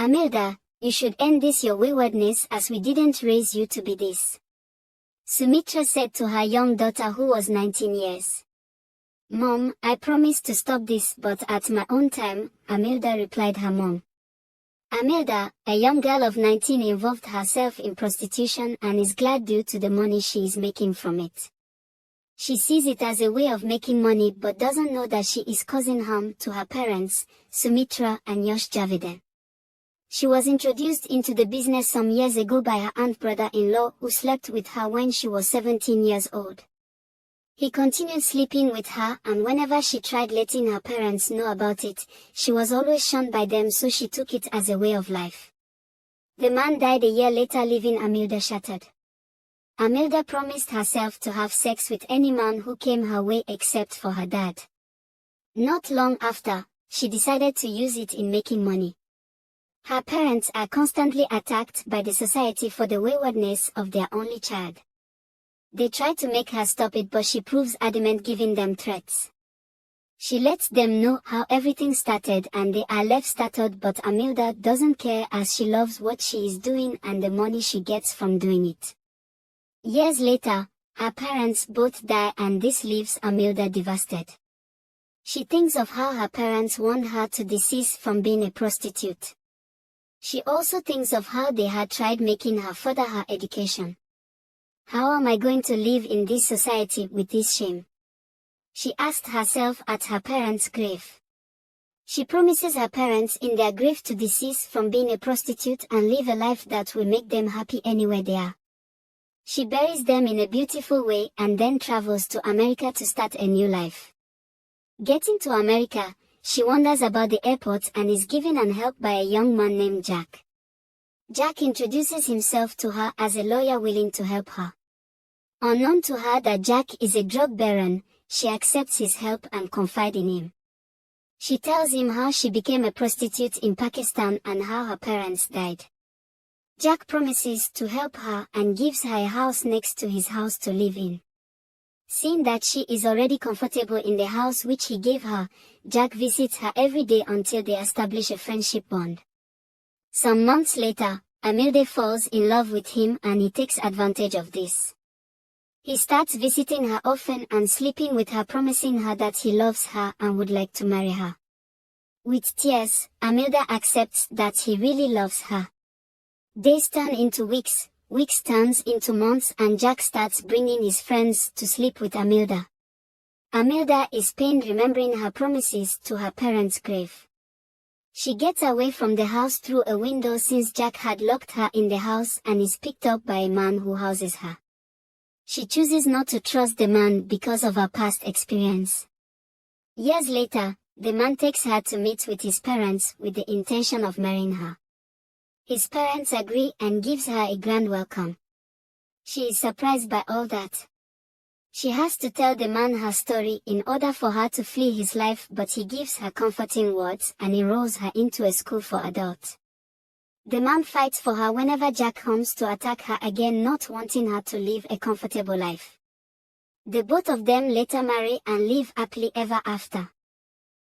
Amilda, you should end this your waywardness as we didn't raise you to be this. Sumitra said to her young daughter who was 19 years. Mom, I promise to stop this but at my own time, Amilda replied her mom. Amilda, a young girl of 19, involved herself in prostitution and is glad due to the money she is making from it. She sees it as a way of making money but doesn't know that she is causing harm to her parents, Sumitra and Yash Javiden. She was introduced into the business some years ago by her aunt brother-in-law who slept with her when she was 17 years old. He continued sleeping with her, and whenever she tried letting her parents know about it, she was always shunned by them, so she took it as a way of life. The man died a year later, leaving Amilda shattered. Amilda promised herself to have sex with any man who came her way except for her dad. Not long after, she decided to use it in making money. Her parents are constantly attacked by the society for the waywardness of their only child. They try to make her stop it, but she proves adamant, giving them threats. She lets them know how everything started and they are left startled, but Amilda doesn't care as she loves what she is doing and the money she gets from doing it. Years later, her parents both die and this leaves Amilda devastated. She thinks of how her parents warned her to desist from being a prostitute. She also thinks of how they had tried making her further her education. How am I going to live in this society with this shame? She asked herself at her parents' grave. She promises her parents in their grave to desist from being a prostitute and live a life that will make them happy anywhere they are. She buries them in a beautiful way and then travels to America to start a new life. Getting to America, she wanders about the airport and is given an help by a young man named Jack. Jack introduces himself to her as a lawyer willing to help her. Unknown to her that Jack is a drug baron, she accepts his help and confides in him. She tells him how she became a prostitute in Pakistan and how her parents died. Jack promises to help her and gives her a house next to his house to live in. Seeing that she is already comfortable in the house which he gave her, Jack visits her every day until they establish a friendship bond. Some months later, Amilda falls in love with him and he takes advantage of this. He starts visiting her often and sleeping with her, promising her that he loves her and would like to marry her. With tears, Amilda accepts that he really loves her. Days turn into weeks, weeks turns into months, and Jack starts bringing his friends to sleep with Amilda. Amilda is pained remembering her promises to her parents' grave. She gets away from the house through a window since Jack had locked her in the house and is picked up by a man who houses her. She chooses not to trust the man because of her past experience. Years later, the man takes her to meet with his parents with the intention of marrying her. His parents agree and gives her a grand welcome. She is surprised by all that. She has to tell the man her story in order for her to flee his life, but he gives her comforting words and enrolls her into a school for adults. The man fights for her whenever Jack comes to attack her again, not wanting her to live a comfortable life. The both of them later marry and live happily ever after.